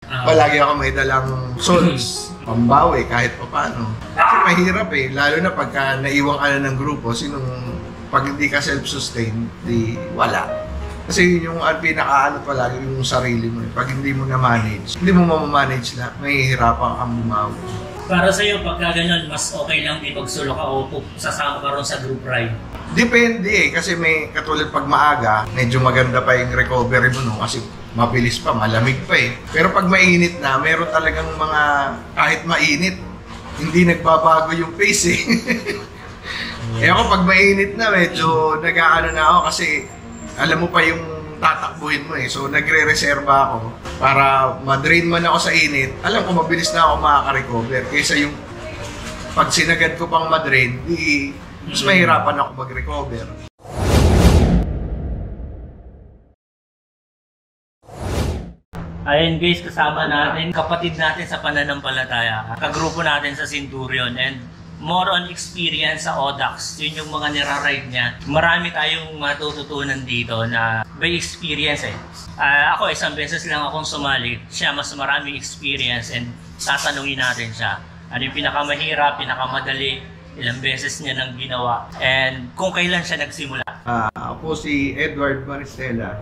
Palagi ako may dalang salts, pambawi kahit pa paano. Kasi mahirap eh, lalo na pagka naiwan ka na ng grupo, pag hindi ka self-sustain, di wala. Kasi yung pinaka-ano palagi yung sarili mo. Pag hindi mo na-manage, hindi mo ma-manage na, mahihirapan kang bumawi. Para sa'yo, pagka ganun, mas okay lang di pagsulo ka o sasama ka ron sa group ride? Depende eh, kasi may katulad pag maaga, medyo maganda pa yung recovery mo, no? Kasi mabilis pa, malamig pa eh. Pero pag mainit na, meron talagang mga, kahit mainit, hindi nagbabago yung pace eh. Eh ako pag mainit na, medyo nag-aano na ako kasi alam mo pa yung tatakbuhin mo eh. So nagre-reserva ako para ma-drain man ako sa init. Alam ko mabilis na ako makaka-recover. Kaysa yung pag sinagad ko pang ma-drain, mas mahirapan ako mag-recover. Ayan guys, kasama natin, kapatid natin sa pananampalataya, kagrupo natin sa Centurion, and more on experience sa Audax, yun yung mga nira-ride niya. Marami tayong matututunan dito na by experience eh. Ako isang beses lang akong sumali, siya mas maraming experience, and tatanungin natin siya. Ano yung pinakamahirap, pinakamadali, ilang beses niya nang ginawa, and kung kailan siya nagsimula. Ako si Edward Maristela,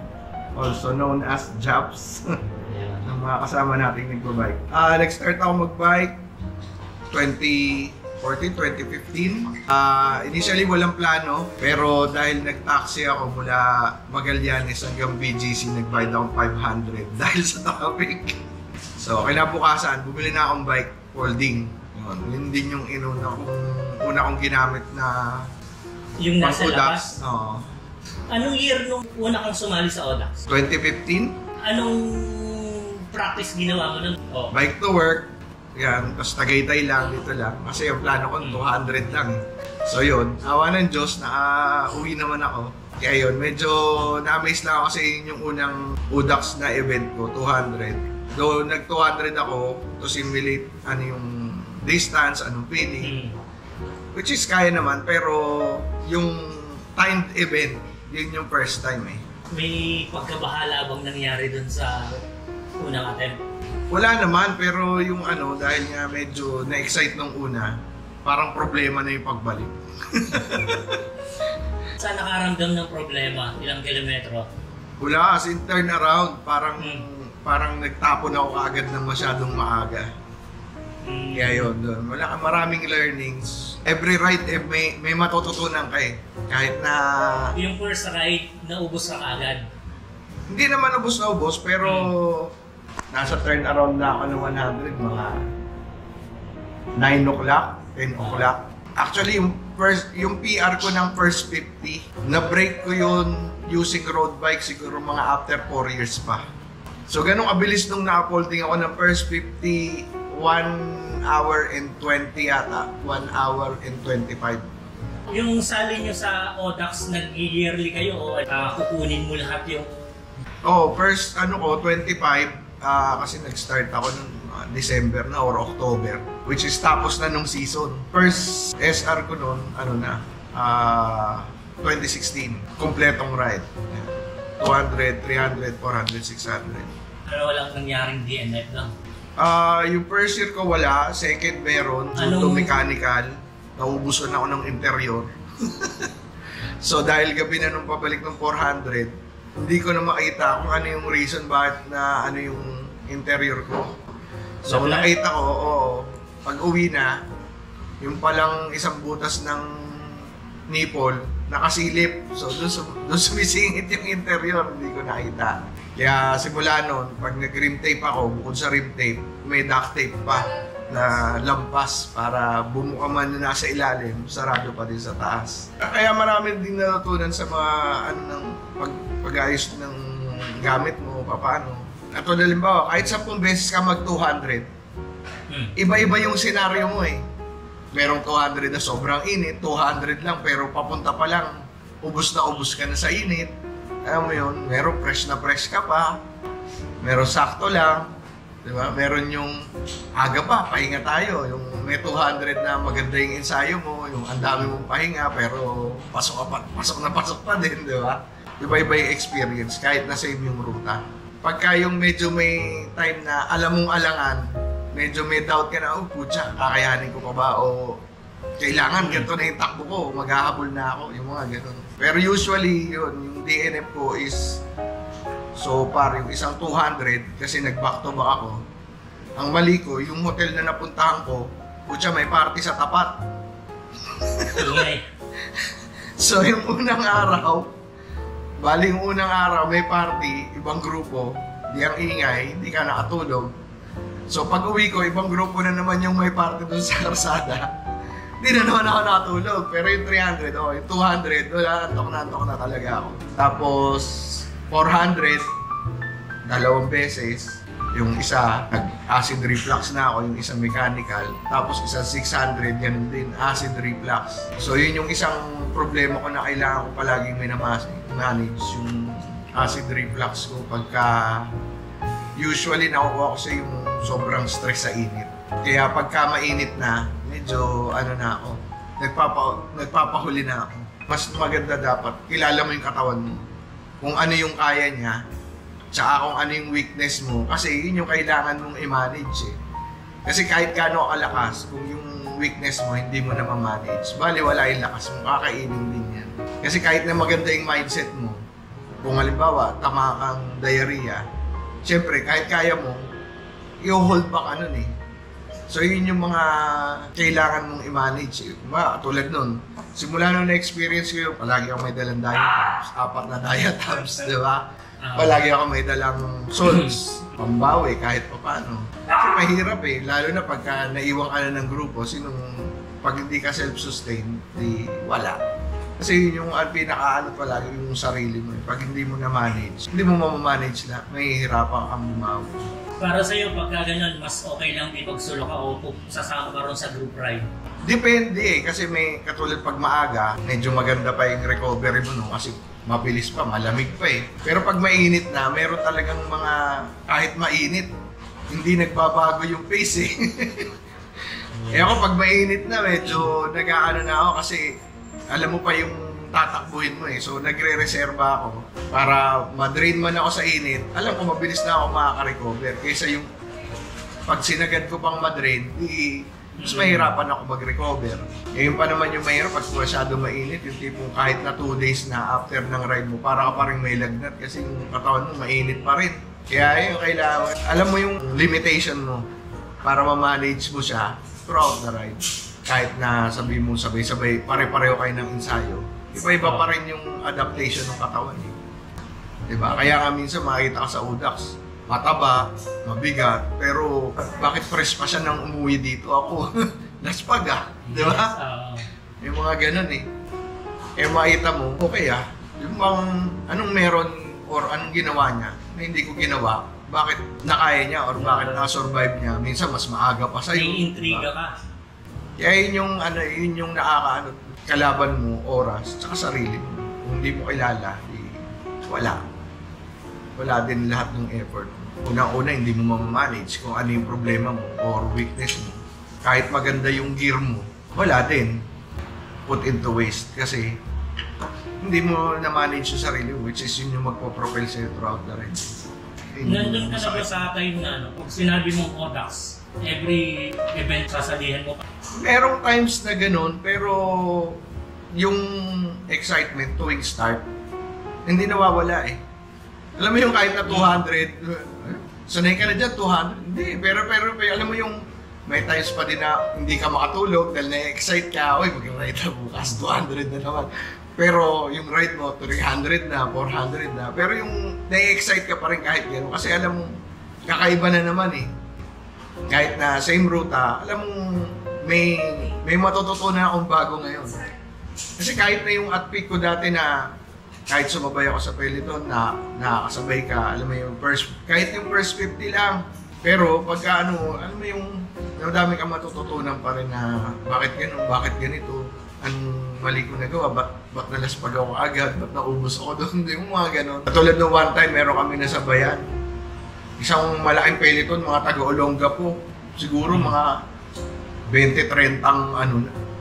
also known as Japs. Ng mga kasama nating nagbabike. Nag-start ako mag-bike 2014, 2015. Initially walang plano, pero dahil nag-taxi ako mula Magallanes hanggang BGC, nagbayad akong 500 dahil sa traffic. So kinabukasan, bumili na akong bike folding. Yun din yung una kong ginamit na yung nasa labas? Oo. Anong year nung una kang sumali sa Audax? 2015. Anong practice ginawa mo nun? Oh. Bike to work, yan, tapos Tagaytay lang, dito lang. Kasi yung plano ko, 200 lang eh. So yun, awa ng Diyos, uwi naman ako. Kaya yun, medyo na-amaze lang ako kasi yun yung unang Audax na event ko, 200. Though nag-200 ako to simulate ano yung distance, anong feeling. Which is kaya naman, pero yung timed event, yun yung first time eh. May pagkabahala bang nangyari dun sa unang attempt? Wala naman, pero yung dahil nga medyo na-excite nung una, parang problema na yung pagbalik. Saan nakaramdam ng problema? Ilang kilometro? Wala, as in turn around, parang nagtapon ako kaagad ng masyadong maaga. Kaya yun, doon. Wala, maraming learnings. Every ride, may matututunan ka eh. Kahit na... Yung first ride, naubos ka kaagad? Hindi naman ubos na ubos, pero nasa turn around na ako ng 100, mga 9 o'clock, 10 o'clock. Actually, yung PR ko ng first 50, na-break ko yun using road bike siguro mga after 4 years pa. So, ganun kabilis nung na-upholding ako ng first 50, 1 hour and 20 yata, 1 hour and 25. Yung sali nyo sa Audax, nag-yearly kayo o kukunin mo lahat yung... First 25, kasi nag-start ako nung December na or October, which is tapos na nung season. First SR ko noon, 2016, kompletong ride. 200, 300, 400, 600. Ano walang nangyaring DNF lang? Yung first year ko wala, second meron, auto mechanical, naubusan ako ng interior. So dahil gabi na nung pabalik ng 400, hindi ko na makita kung ano yung reason bakit na yung interior ko. So kung nakita ko, pag uwi na, yung palang isang butas ng nipple, nakasilip. So doon sumisingit yung interior, hindi ko nakita. Kaya simula noon, pag nag-rim tape ako, bukod sa rim tape, may duct tape pa na lampas para bumuka man na nasa ilalim, sarado pa din sa taas. Kaya marami din natutunan sa mga pag-ayos ng gamit mo, paano. At halimbawa, kahit 10 beses ka mag-200, iba-iba yung senaryo mo eh. Merong 200 na sobrang init, 200 lang pero papunta pa lang, ubos ka na sa init. Alam mo yun, merong fresh ka pa, merong sakto lang, di ba? Meron yung aga pa, pahinga tayo, yung may 200 na maganda yung ensayo mo, yung ang dami mong pahinga pero pasok pa din, di ba? Iba-iba yung experience kahit na same yung ruta. pagka yung medyo may time na alam mong alangan, medyo may doubt ka na, oh putya, kakayanin ko pa ba? O kailangan, ganito na yung takbo ko, maghahabol na ako, yung mga ganun. Pero usually, yun, yung DNF ko is, so far, yung isang 200, kasi nag-back to back ako. Ang mali ko, yung hotel na napuntahan ko, putya, may party sa tapat. So yung unang araw, bali yung unang araw, may party, ibang grupo, di ang ingay, hindi ka nakatulog. So pag uwi ko, ibang grupo na naman yung may party doon sa karsada. Hindi na naman ako nakatulog. Pero yung 300, yung 200, wala, antok na talaga ako. Tapos 400, dalawang beses. Yung isa, nag-acid reflux na ako, yung isang mechanical. Tapos isa 600, ganun din, acid reflux. So yun yung isang problema ko na kailangan ko palaging manage yung acid reflux ko pagka usually nakukuha ko sa yung sobrang stress sa init. Kaya pagka mainit na, medyo na ako, nagpapahuli na ako. Mas maganda dapat, kilala mo yung katawan mo. Kung ano yung kaya niya, tsaka kung ano yung weakness mo, kasi yun yung kailangan mong i-manage eh. Kasi kahit gaano kalakas, kung yung weakness mo hindi mo na ma-manage, bali wala yung lakas mo, kakainin din yan. Kasi kahit na maganda yung mindset mo, kung halimbawa, tama kang diarrhea, syempre kahit kaya mo, i-hold back eh. So yun yung mga kailangan mong i-manage eh. Tulad nun, simula nung na-experience ko yun, palagi ako may dalang diatabs, 4 na diatabs, di ba? Palagi ako may dalang salts, pambawi kahit pa paano. Kasi mahirap eh, lalo na pagka naiwang ka na ng grupo, pag hindi ka self-sustain, di wala. Kasi yun yung pinaka-ano palagi yung sarili mo. Pag hindi mo na-manage, hindi mo ma-manage na, mahihirapan kang bumawi. Para sa'yo, pagka ganyan, mas okay lang ipagsulo ka o sasama ka ron sa group ride? Depende eh, kasi may katulad pag maaga, medyo maganda pa yung recovery mo no, kasi mabilis pa, malamig pa eh. Pero pag mainit na, meron talagang mga, kahit mainit, hindi nagbabago yung pace eh. Eh ako pag mainit na, medyo nag-aano na ako kasi alam mo pa yung tatakbuhin mo eh. So nagre-reserva ako para ma-drain man ako sa init. Alam ko mabilis na ako makaka-recover. Kaysa yung pag sinagad ko pang ma-drain, mas mahirapan ako mag-recover. Eh yung pa naman yung mahirap pag masyado mainit, yung tipong kahit na 2 days na after ng ride mo, para ka pa rin may lagnat kasi yung katawan mo mainit pa rin. Kaya yung kailangan, alam mo yung limitation mo para ma-manage mo siya throughout the ride. Kahit na sabi mo sabay-sabay, pare-pareho kayo ng ensayo, iba-iba pa rin yung adaptation ng katawan. Diba? Kaya nga minsan makikita ka sa UDAX, mataba, mabigat, pero bakit fresh pa siya nang umuwi dito ako? Naspag di ba? Yung mga ganun eh. Eh makita mo, okay yung bang anong meron or anong ginawa niya na hindi ko ginawa, bakit nakaya niya or bakit na-survive niya, minsan mas maaga pa sa'yo. May intriga ka. Kaya yun yung kalaban mo, oras, tsaka sarili mo. Kung hindi mo kilala, wala din lahat ng effort. Unang-una, hindi mo ma-manage kung ano yung problema mo or weakness mo. Kahit maganda yung gear mo, wala din. Put into waste kasi hindi mo na-manage yung sarili mo, which is yun yung magpo-propel sa'yo throughout the ride. Nandun ka na ba sa time na pag sinabi mong ODAX, every event sasalihan mo? Merong times na ganun, pero yung excitement tuwing start, hindi nawawala eh. Alam mo yung kahit na 200, sanay ka na dyan, 200, hindi. Pero alam mo yung may times pa din na hindi ka makatulog dahil na-excite ka, oy, mag-ride na bukas, 200 na naman. Pero yung ride mo, 300 na, 400 na. Pero yung na-excite ka pa rin kahit gano'n. Kasi alam mo, kakaiba na naman eh. Kahit na same ruta, alam mo, may matututunan akong bago ngayon. Kasi kahit na yung at peak ko dati na kahit sumabay ako sa peloton na nakakasabay ka, alam mo yung kahit yung first 50 lang. Pero pagka alam mo yung madami kang matututunan pa rin na bakit gano'n, bakit ganito, anong mali ko nagawa, ba't nalaspag ako agad, ba't naubos ako doon, yung mga gano'n. Katulad ng one time, meron kami nasabayan. Isang malaking peloton, mga taga-Olonga po, siguro mga 20-30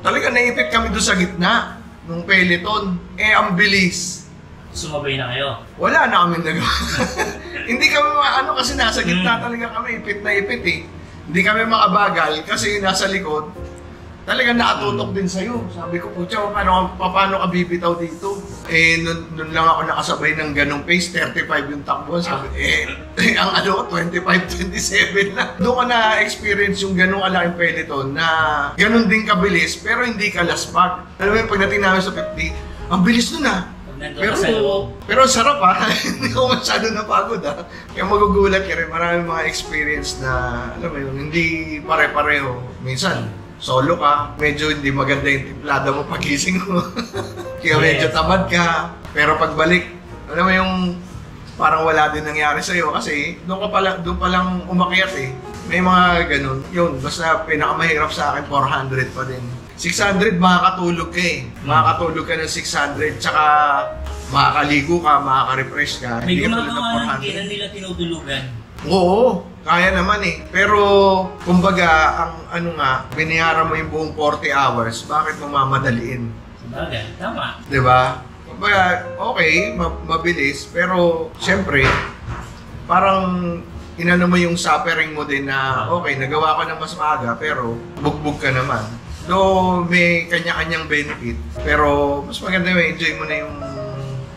Talaga naipit kami doon sa gitna ng peloton. Eh, ang bilis. Sumabay na kayo? Wala na kami nagawa. Hindi kami maano kasi nasa gitna talaga kami, ipit na ipit eh. Hindi kami makabagal kasi nasa likod. Talagang nakatutok din sa'yo. Sabi ko, putya, paano ka bibitaw dito? Eh, nun lang ako nakasabay ng ganong pace, 35 yung takbo. Sabi, ang 25-27 lang. Doon ko na-experience yung ganong kalaking peloton na ganon din kabilis, pero hindi ka laspag. Alam mo yung pagdating namin sa 50, ang bilis nun ah. Pero sarap ha, hindi ko masyado napagod ha. Kaya magugulat ka rin, maraming mga experience na, alam mo yun, hindi pare-pareho. Minsan, solo ka, medyo hindi maganda yung timplada mo pagising mo. Kaya medyo tamad ka. Pero pagbalik, alam mo yung parang wala din nangyari sa'yo kasi doon pa lang umakyat eh. May mga ganun. Yun, basta pinakamahirap sa akin, 400 pa din. 600, makakatulog ka eh. Makakatulog ka ng 600, tsaka makakaligo ka, makaka-refresh ka. May gumagawa ng kailan nila tinutulugan. Oo, kaya naman eh. Pero, kumbaga, ang binayaran mo yung buong 40 hours, bakit mo mamadaliin? Sabagay, tama. Diba? Kumbaga, okay, mabilis, pero, syempre, parang, inano mo yung suffering mo din na, okay, nagawa ko ng mas maaga, pero, bugbog ka naman. Though, may kanya-kanyang benefit, pero, mas maganda yung enjoy mo na yung,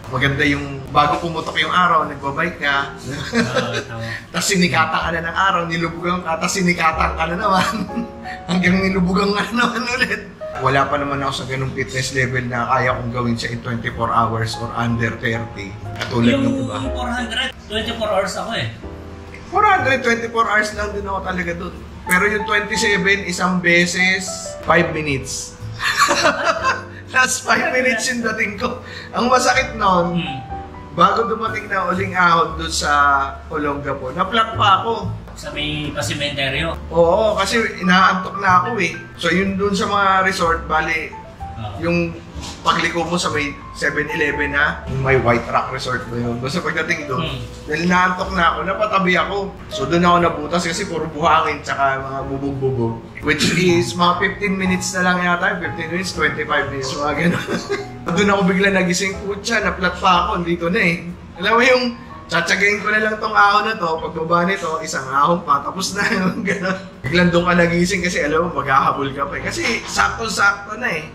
maganda yung bago pumutok yung araw, nagbabike ka. Tapos sinikatan ka na ng araw, nilubugan ka, tapos sinikatan ka na naman. Hanggang nilubugan ka na naman ulit. Wala pa naman ako sa ganung fitness level na kaya kong gawin siya in 24 hours or under 30. Katulad ng iba. Yung 400, 24 hours ako eh. 400, 24 hours lang din ako talaga dun. Pero yung 27, isang beses, 5 minutes. Last 5 minutes yung dating ko. Ang masakit nun, bago dumating na uling ahon doon sa Olongapo, na-flat pa ako. Sa may pasimenteryo? Oo, kasi inaantok na ako eh. So yun doon sa mga resort, bali, yung pagliko mo sa may 7-Eleven na, yung may White Rock Resort ba yun. Basta pagdating doon, dahil naantok na ako, napatabi ako. So doon ako nabutas kasi puro buhangin tsaka mga bubog-bubog. Which is mga 15 minutes na lang yata, 15 minutes, 25 minutes, mga gano'n. Doon ako bigla nagising, putya, na-flat pa ako, dito na eh. Alam mo yung, tsatsagayin ko na lang tong ahon na to, pagbaba nito, isang ahon pa, tapos na yung gano'n. Biglang doon ka nagising kasi alam mo, maghahabol ka pa eh. Kasi sakto-sakto na eh.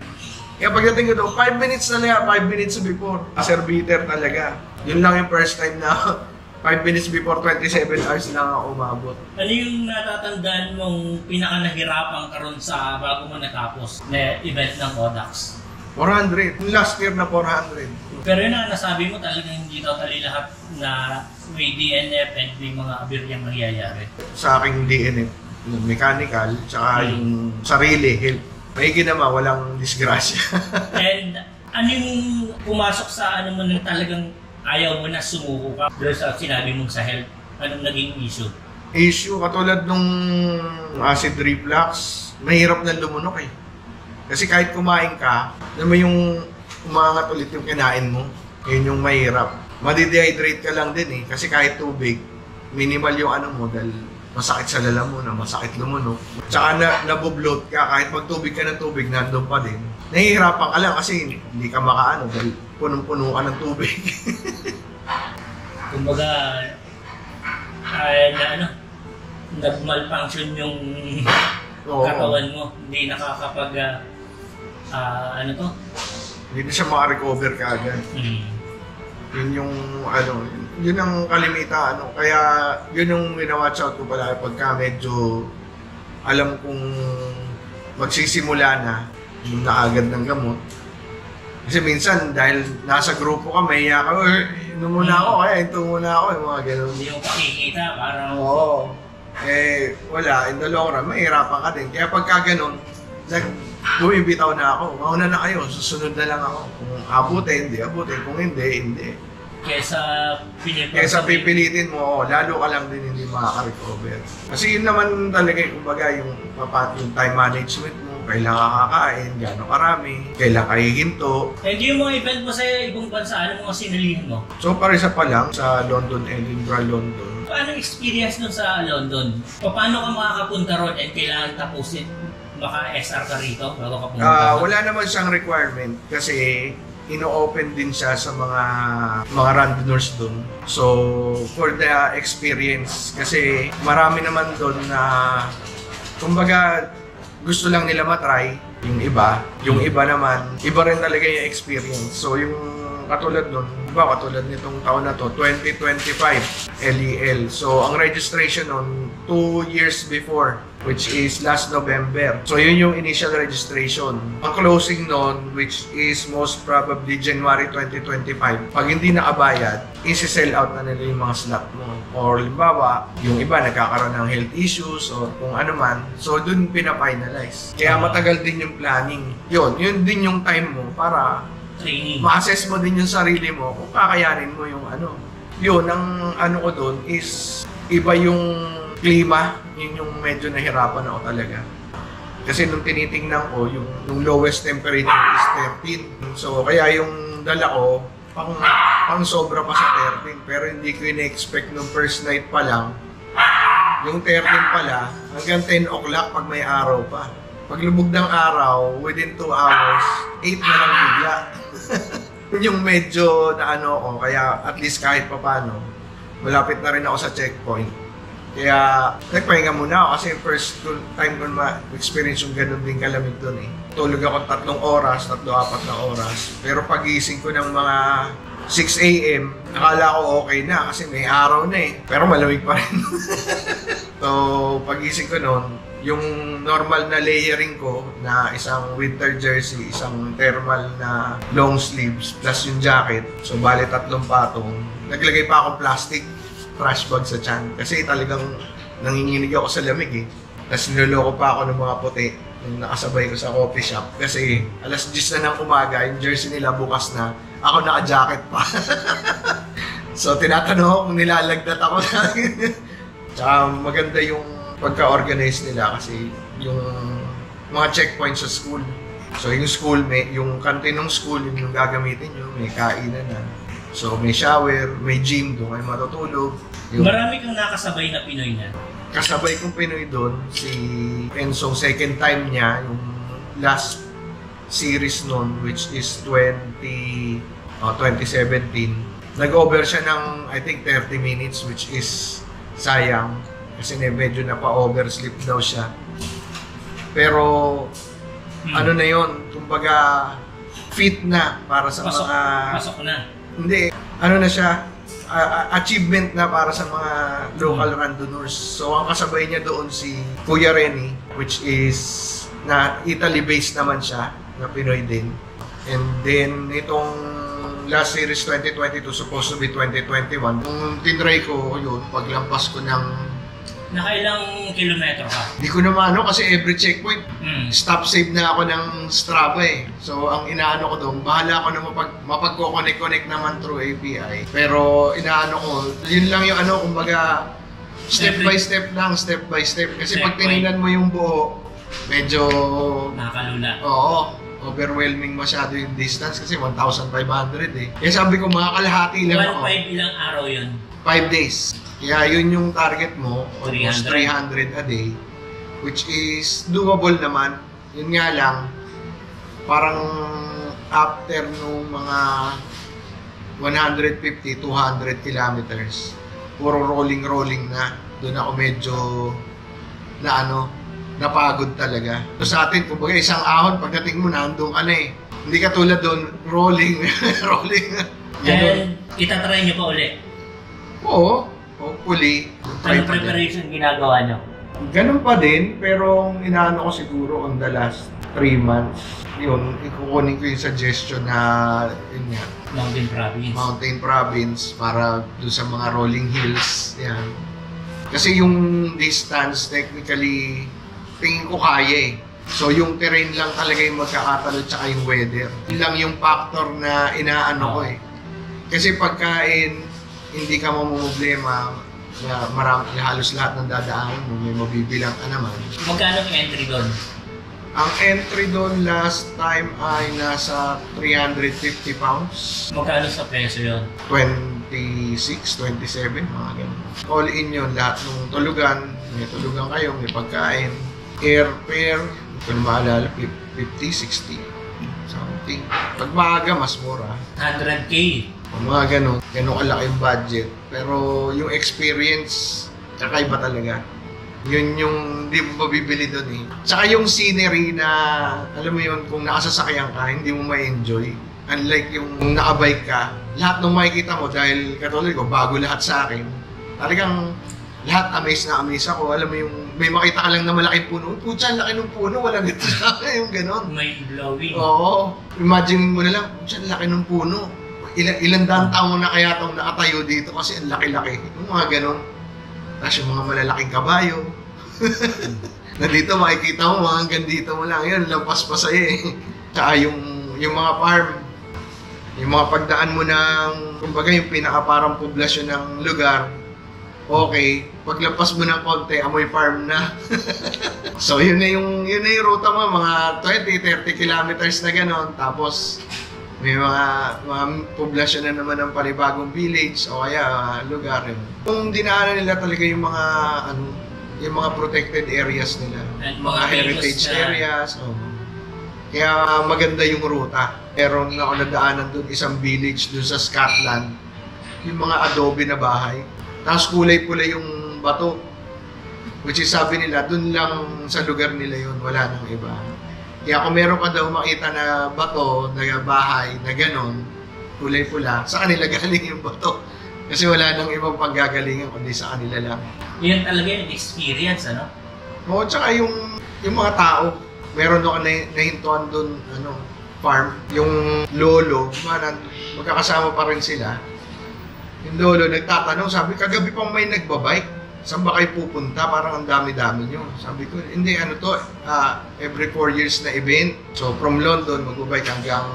Kaya pagdating ko doon, 5 minutes na lang, 5 minutes before. Servitor talaga. Yun lang yung first time na 5 minutes before 27 hours lang ako umabot. Ano yung natatandaan mong pinaka-nahirapan ka ron sa bago mo natapos na event ng Audax? 400. Yung last year na 400. Pero yun na nasabi mo talagang hindi totally lahat na may DNF and may mga abiryang nangyayari. Sa aking DNF, yung mechanical, tsaka yung sarili, health. May ginawa, walang disgrasya. And ano yung pumasok sa ano mo nang talagang ayaw mo na sumuko ka? Doon sa sinabi mong sa health, anong naging issue? Issue, katulad nung acid reflux, mahirap na lumunok eh. Kasi kahit kumain ka, alam mo yung umangat ulit yung kinain mo, yun yung mahirap. Madidehydrate ka lang din eh, kasi kahit tubig, minimal yung ano mo dahil masakit sa lalamunan, masakit lumunok. Tsaka nabubloat ka, kahit magtubig ka ng tubig, nandun pa din. Nahihirapan ka lang kasi hindi ka makaano dahil punong-puno ka ng tubig. Kumbaga, nag-malfunction yung katawan mo. Hindi nakakapag, Hindi na siya maka-recover ka agad. Yun yung yun ang kalimita kaya yun yung wina-watch out ko pala pagka medyo alam kong magsisimula na yung naagad ng gamot. Kasi minsan dahil nasa grupo ka, may iya ka, inom muna ako, kaya ito muna ako, yung mga gano'n. Hindi yung pakikita, parang... Oo. Wala, in the long run, mahirapan ka din. Kaya pagka gano'n, bumibitaw na ako. Mauna na kayo, susunod na lang ako. Kung abutin, kung hindi. Kesa pipilitin mo, lalo ka lang din hindi makaka-recover. Kasi yun naman talaga, kumbaga, yung time management mo, kailan ka kakain, gano'ng karami, kailan ka hihinto. And yung mga event mo sa ibang bansa, ano mga sinalihan mo? So, parisa pa lang sa London, Edinburgh, London. Paano experience nun sa London? Paano ka makakapunta ron and kailangan tapusin? Maka-SR ka rito bago ka pumunta? Wala naman siyang requirement kasi ino-open din siya sa mga randoners doon. So, for the experience, kasi marami naman doon na, kumbaga, gusto lang nila matry yung iba. Yung iba naman, iba rin talaga yung experience. So, yung katulad nun, katulad nitong taon na to, 2025 LEL. So, ang registration nun, 2 years before, which is last November. So, yun yung initial registration. Ang closing nun, which is most probably January 2025, pag hindi nakabayad, isi-sell out na nila yung mga slot mo. Or, limbawa, yung iba nagkakaroon ng health issues or kung ano man. So, dun pina-finalize. Kaya matagal din yung planning. Yun din yung time mo para training. Ma-assess mo din yung sarili mo kung kakayanin mo yung ano. Yun, ang ano ko doon is iba yung klima. Yun yung medyo nahirapan ako talaga. Kasi nung tinitingnan ko, yung lowest temperature is 13. So, kaya yung dala ko, pang sobra pa sa 13. Pero hindi ko in-expect nung first night pa lang. Yung 13 pala, hanggang 10 o'clock pag may araw pa. Paglubog ng araw, within 2 hours, 8 na lang bigla. Yung medyo na ano ko, kaya at least kahit pa paano, malapit na rin ako sa checkpoint. Kaya nagpahinga muna ako kasi first time ko ma-experience yung ganun din kalamig doon eh. Tulog ako 3 oras, 3-4 na oras. Pero pagising ko ng mga 6 AM, akala ko okay na kasi may araw na eh. Pero malamig pa rin. So pagising ko noon, yung normal na layering ko na isang winter jersey, isang thermal na long sleeves, plus yung jacket. So, bali 3 patong. Naglagay pa akong plastic trash bag sa tiyan. Kasi talagang nanginginig ako sa lamig eh. Tapos niloloko pa ako ng mga puti nung nakasabay ko sa coffee shop. Kasi alas 10 na ng umaga, yung jersey nila bukas na. Ako naka-jacket pa. So, tinatanong ako kung nilalagdat ako. Tsaka maganda yung pagka-organize nila kasi yung mga checkpoints sa school. So yung school, yung canteen ng school, yung gagamitin nyo, may kainan na. So may shower, may gym, doon kayo matutulog. Marami kang nakasabay na Pinoy na? Kasabay kong Pinoy doon, si Enzo, second time niya, yung last series noon, which is 2017. Nag-over siya ng, I think, 30 minutes, which is sayang. Kasi medyo napa-oversleep daw siya. Pero, ano na yon, kumbaga, fit na para sa mga... Pasok na. Hindi, ano na siya, achievement na para sa mga local randoners. So, ang kasabay niya doon si Kuya Renny, which is, na Italy-based naman siya, na Pinoy din. And then, itong last series 2022, supposed to be 2021, nung tinry ko yun, paglampas ko ng nakailang kilometro ka? Hindi ko naman kasi every checkpoint, stop save na ako ng Strava eh. So ang inaano ko doon, bahala ako na mapag-connect naman through API. Pero inaano ko, yun lang yung ano, kumbaga step by step lang, step by step. Kasi pag tinignan mo yung buo, medyo... nakakalula. Oo. Overwhelming masyado yung distance kasi 1,500 eh. Kaya sabi ko, mga kalahati lang ako. 1.5 ilang araw yun? 5 days. Kaya yun yung target mo, almost 300 a day, which is doable naman. Yun nga lang, parang after nung mga 150, 200 kilometers, puro rolling na. Doon ako medyo napagod talaga. So sa atin, kumbaga isang ahon, pagdating mo, nandun ka na eh. Hindi ka tulad doon, rolling. And itatry nyo pa uli? Oo. Hopefully. Anong preparation ginagawa nyo? Ganun pa din, pero inaano ko siguro on the last 3 months. Yun, ikukunin ko yung suggestion na yun nga, Mountain Province para doon sa mga rolling hills. Yan. Kasi yung distance, technically, tingin ko kaya eh. So yung terrain lang talaga yung magkakatalo tsaka yung weather. Yun lang yung factor na inaano ko eh. Kasi pagkain, hindi ka mamumblema na halos lahat ng dadaanan mo, may mabibilang ka naman. Magkano ang entry doon? Ang entry doon last time ay nasa 350 pounds. Magkano sa peso yun? 26, 27, mga ganun. All in yun, lahat ng tulugan. May tulugan kayo, may pagkain. Airfare, hindi ko na maalala, 50, 60. something. Pag maaga, mas mura. 100K. Mga ganun kalaki yung budget. Pero yung experience, kakaiba talaga. Yun yung hindi mo mabibili doon eh. Tsaka yung scenery na, alam mo yun, kung nakasasakyan ka, hindi mo ma-enjoy. Unlike yung nakabike ka, lahat ng makikita mo, dahil katulad ko, bago lahat sa akin, talagang lahat amaze na amaze ako. Alam mo yung, may makita ka lang na malaking puno. Putya, laki ng puno, walang gito sa akin, yung ganon. Mind-blowing. Oo. Imagine mo na lang, putya, laki ng puno. Ilan daang taon na kaya itong nakatayo dito kasi ang laki-laki. Yung mga ganon. Tapos yung mga malalaking kabayo. Na dito makikita mo, mga hanggang dito mo lang. Yun, lampas pa sa'yo eh. Tsaka yung mga farm, yung mga pagdaan mo ng, kumbaga yung pinaka-parang poblasyon ng lugar, okay. Paglampas mo ng konti, amoy farm na. So yun na yung ruta mo, mga 20-30 kilometers na gano'n. Tapos may mga poblasyon na naman ng panibagong village o kaya lugar. Kung dinaanan nila talaga yung mga protected areas nila, mga heritage areas. Kaya maganda yung ruta. Pero na ako nadaanan doon, isang village doon sa Scotland, yung mga adobe na bahay. Tapos kulay-kulay yung bato. Which is sabi nila, doon lang sa lugar nila yun, wala nang iba. Kaya kung meron ka daw makita na bato, na bahay, na gano'n, kulay-pula, sa kanila galing yung bato. Kasi wala nang ibang panggagalingan kundi sa kanila lang. Yan talaga yung experience, ano? Oo, tsaka yung mga tao. Meron ako nahintuan doon, farm. Yung lolo, magkakasama pa rin sila. Yung lolo nagtatanong, sabi, kagabi pang may nagbabike. Saan ba kayo pupunta? Parang ang dami-dami nyo. Sabi ko, hindi, every 4 years na event. So, from London, magbabike hanggang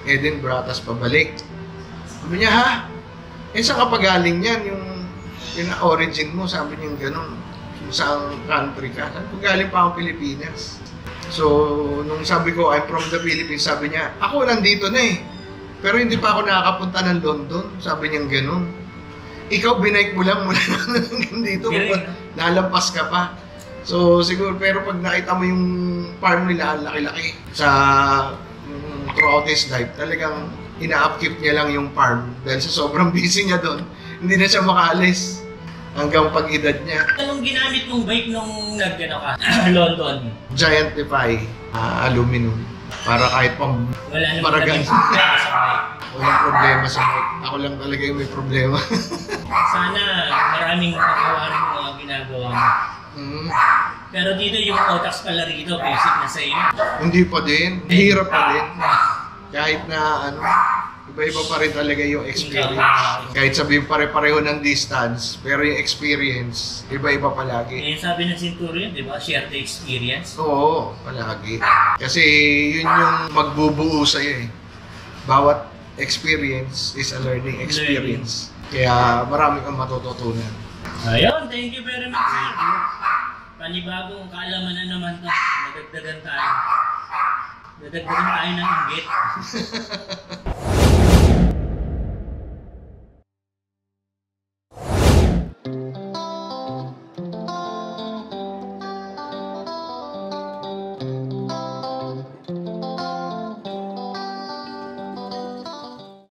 Edinburgh, tapos pabalik. Sabi niya, ha? Saan ka pagaling yan? Yung origin mo, sabi niya gano'n. Saan country ka? Sabi ko, galing pa akong Pilipinas. So, nung sabi ko, I'm from the Philippines, sabi niya, ako nandito na eh. Pero hindi pa ako nakakapunta ng London. Sabi niya gano'n. Ikaw, binike mo lang mula hanggang dito. Nalampas ka pa. So, siguro, pero pag nakita mo yung farm nila, laki-laki. Throughout his life, talagang ina-upkeep niya lang yung farm. Dahil sa sobrang busy niya doon, hindi na siya makaalis hanggang pag-edad niya. Anong ginamit mong bike nung London? Giantify, aluminum. Para kahit pang paragan. Walang problema sa bike. Ako lang talaga yung may problema. Sana maraming magawa rin yung mga ginagawa mo. Pero dito yung Audax pala rito, basic na sa iyo. Hindi pa din. Hirap pa din. Kahit na iba-iba pa rin talaga yung experience. Kahit sabihin pare-pareho ng distance, pero yung experience, iba-iba palagi. Ngayon sabi ng Centurion, di ba? Share the experience. Oo, palagi. Kasi yun yung magbubuo sa'yo eh. Bawat experience is a learning experience. Kaya marami kang matututunan. Ayun, thank you very much, sir. Panibagong kaalaman na naman to. Nadagdagan tayo ng inggit.